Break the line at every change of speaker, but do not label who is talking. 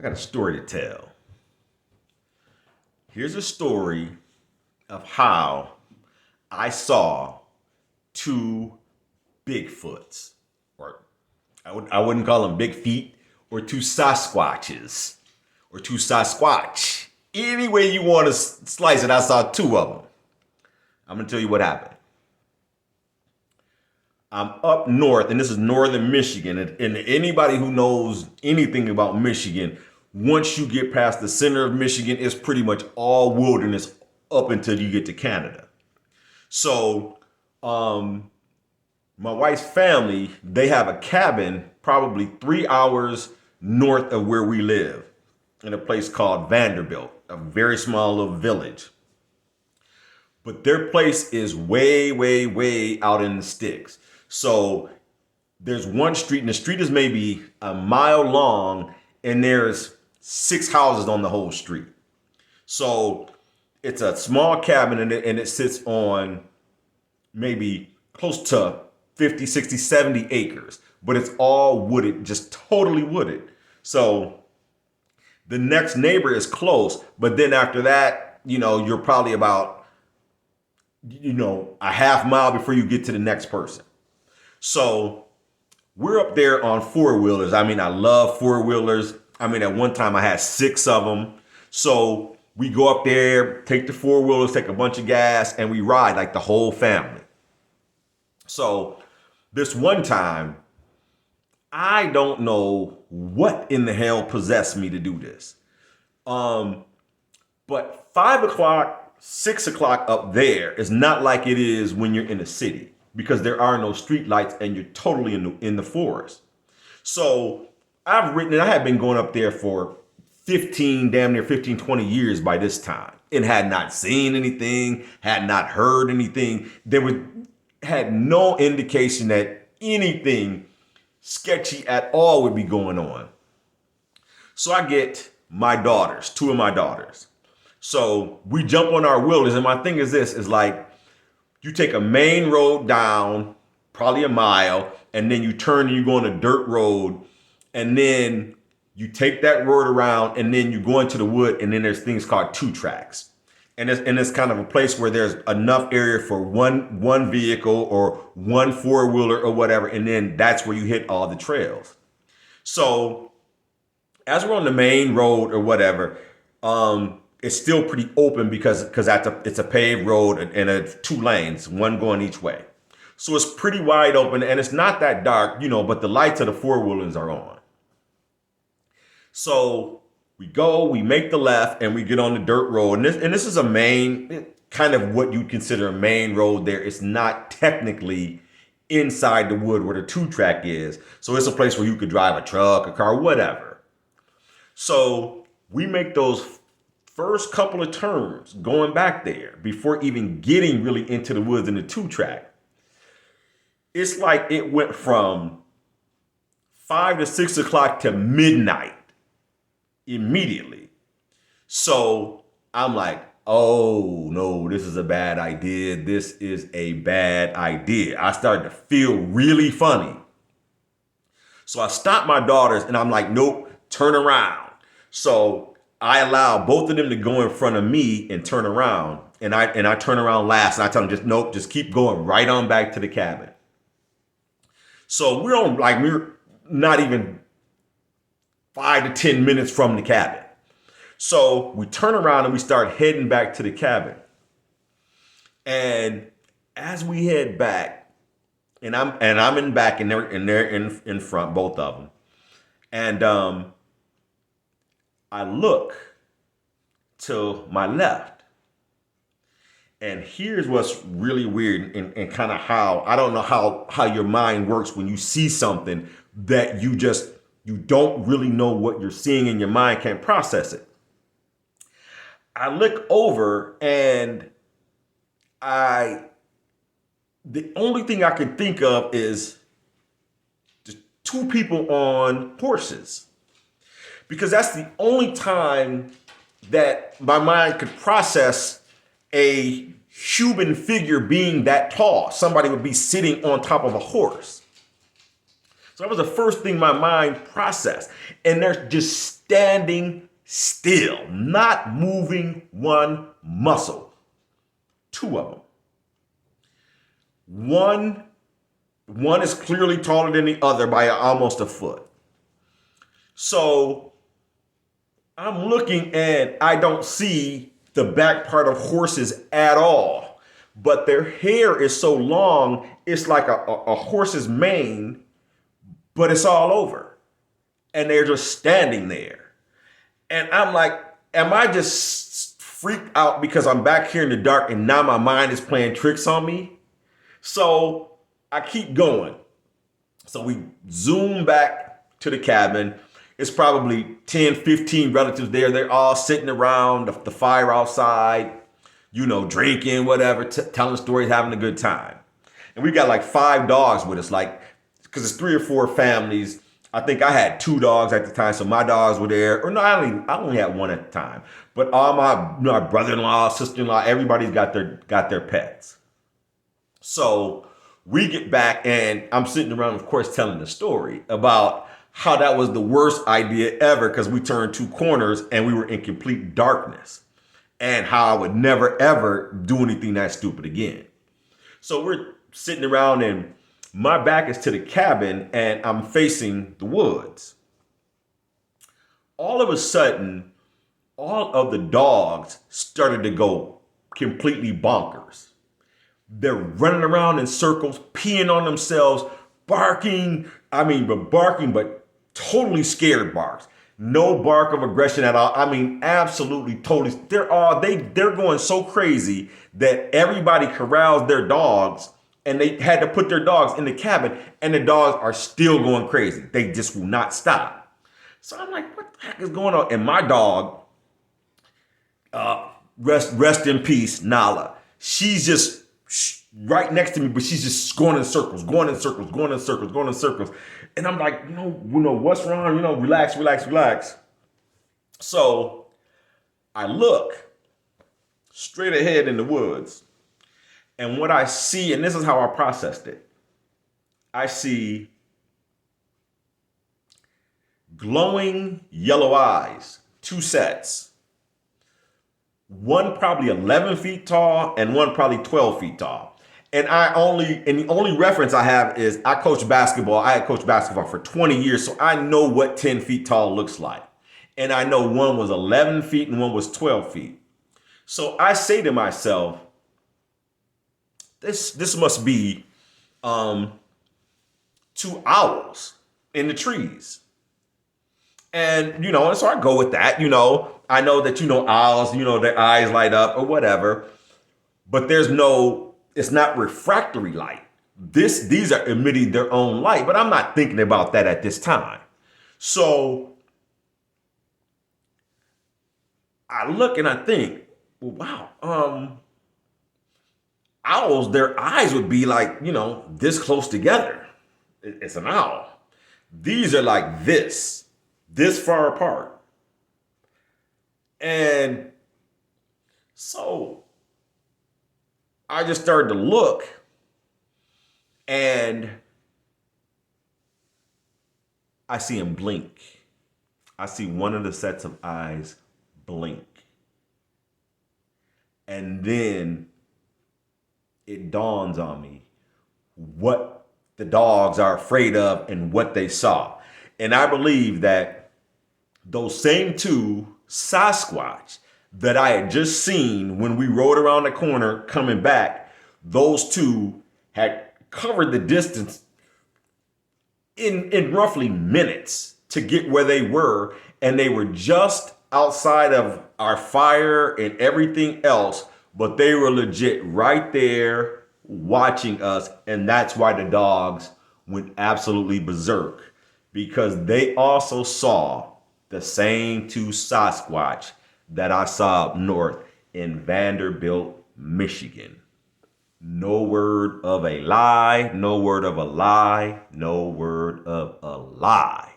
I got a story to tell. Here's a story of how I saw two Bigfoots, or I wouldn't call them big feet, or two Sasquatches, or two Sasquatch. Any way you want to slice it, I saw two of them. I'm going to tell you what happened. I'm up north, and this is northern Michigan. And anybody who knows anything about Michigan, once you get past the center of Michigan, it's pretty much all wilderness up until you get to Canada. So, my wife's family, they have a cabin probably 3 hours north of where we live in a place called Vanderbilt, a very small little village. But their place is way, way, way out in the sticks. So there's one street, and the street is maybe a mile long, and there's 6 houses on the whole street. So it's a small cabin, and it sits on maybe close to 50, 60, 70 acres. But it's all wooded, just totally wooded. So the next neighbor is close, but then after that, you're probably about, a half mile before you get to the next person. So we're up there on four-wheelers. I mean, I love four-wheelers. I mean, at one time I had 6 of them. So we go up there, take the four-wheelers, take a bunch of gas, and we ride like the whole family. So this one time, I don't know what in the hell possessed me to do this. But 5 o'clock, 6 o'clock up there is not like it is when you're in the city, because there are no street lights and you're totally in the forest. So I had been going up there for damn near 15, 20 years by this time, and had not seen anything, had not heard anything. Had no indication that anything sketchy at all would be going on. So I get my daughters, 2 of my daughters. So we jump on our wheelers, and my thing is this, is like, you take a main road down, probably a mile, and then you turn and you go on a dirt road, and then you take that road around, and then you go into the wood, and then there's things called 2 tracks. And it's kind of a place where there's enough area for one vehicle or one four-wheeler or whatever, and then that's where you hit all the trails. So as we're on the main road or whatever, it's still pretty open because it's a paved road and it's 2 lanes, one going each way. So it's pretty wide open, and it's not that dark, but the lights of the four-wheelers are on. So we make the left, and we get on the dirt road. And this is a main, kind of what you'd consider a main road there. It's not technically inside the wood where the 2-track is. So it's a place where you could drive a truck, a car, whatever. So we make those first couple of turns going back there before even getting really into the woods in the 2-track. It's like it went from 5 to 6 o'clock to midnight immediately. So I'm like, oh no, this is a bad idea. This is a bad idea. I started to feel really funny. So I stopped my daughters, and I'm like, nope, turn around. So I allow both of them to go in front of me and turn around. And I turn around last, and I tell them, just keep going right on back to the cabin. So we're not even 5 to 10 minutes from the cabin. So we turn around and we start heading back to the cabin. And as we head back, and I'm in back, and they're in front, both of them. And I look to my left, and here's what's really weird, and kind of how, I don't know how your mind works when you see something that you don't really know what you're seeing, and your mind can't process it. I look over, and the only thing I can think of is just 2 people on horses. Because that's the only time that my mind could process a human figure being that tall. Somebody would be sitting on top of a horse. So that was the first thing my mind processed. And they're just standing still, not moving one muscle. Two of them. One is clearly taller than the other by almost a foot. So I'm looking and I don't see the back part of horses at all. But their hair is so long, it's like a horse's mane, but it's all over. And they're just standing there. And I'm like, am I just freaked out because I'm back here in the dark and now my mind is playing tricks on me? So I keep going. So we zoom back to the cabin. It's probably 10, 15 relatives there. They're all sitting around the fire outside, drinking, whatever, telling stories, having a good time. And we got like 5 dogs with us, because it's 3 or 4 families. I think I had 2 dogs at the time, so my dogs were there. Or no, I only had 1 at the time. But all my brother-in-law, sister-in-law, everybody's got their pets. So we get back and I'm sitting around, of course, telling the story about how that was the worst idea ever because we turned 2 corners and we were in complete darkness, and how I would never, ever do anything that stupid again. So we're sitting around and my back is to the cabin and I'm facing the woods. All of a sudden, all of the dogs started to go completely bonkers. They're running around in circles, peeing on themselves, barking. But totally scared barks. No bark of aggression at all. Absolutely, totally. They're going so crazy that everybody corrals their dogs, and they had to put their dogs in the cabin, and the dogs are still going crazy. They just will not stop. So I'm like, what the heck is going on? And my dog, rest in peace, Nala. She's just right next to me, but she's just going in circles. And I'm like, what's wrong? Relax. So I look straight ahead in the woods. And what I see, and this is how I processed it, I see glowing yellow eyes, 2 sets. One probably 11 feet tall and one probably 12 feet tall. And the only reference I have is I coached basketball. I had coached basketball for 20 years, so I know what 10 feet tall looks like. And I know one was 11 feet and one was 12 feet. So I say to myself, this must be 2 owls in the trees. And, so I go with that, I know that, owls, their eyes light up or whatever, but it's not refractory light. These are emitting their own light, but I'm not thinking about that at this time. So I look and I think, well, wow, owls, their eyes would be like, this close together. It's an owl. These are like this far apart. And so I just started to look, and I see him blink. I see one of the sets of eyes blink. And then it dawns on me what the dogs are afraid of and what they saw. And I believe that those same 2 Sasquatch that I had just seen when we rode around the corner coming back, those 2 had covered the distance in roughly minutes to get where they were. And they were just outside of our fire and everything else, but they were legit right there watching us. And that's why the dogs went absolutely berserk, because they also saw the same 2 Sasquatch that I saw up north in Vanderbilt, Michigan. No word of a lie, no word of a lie, no word of a lie.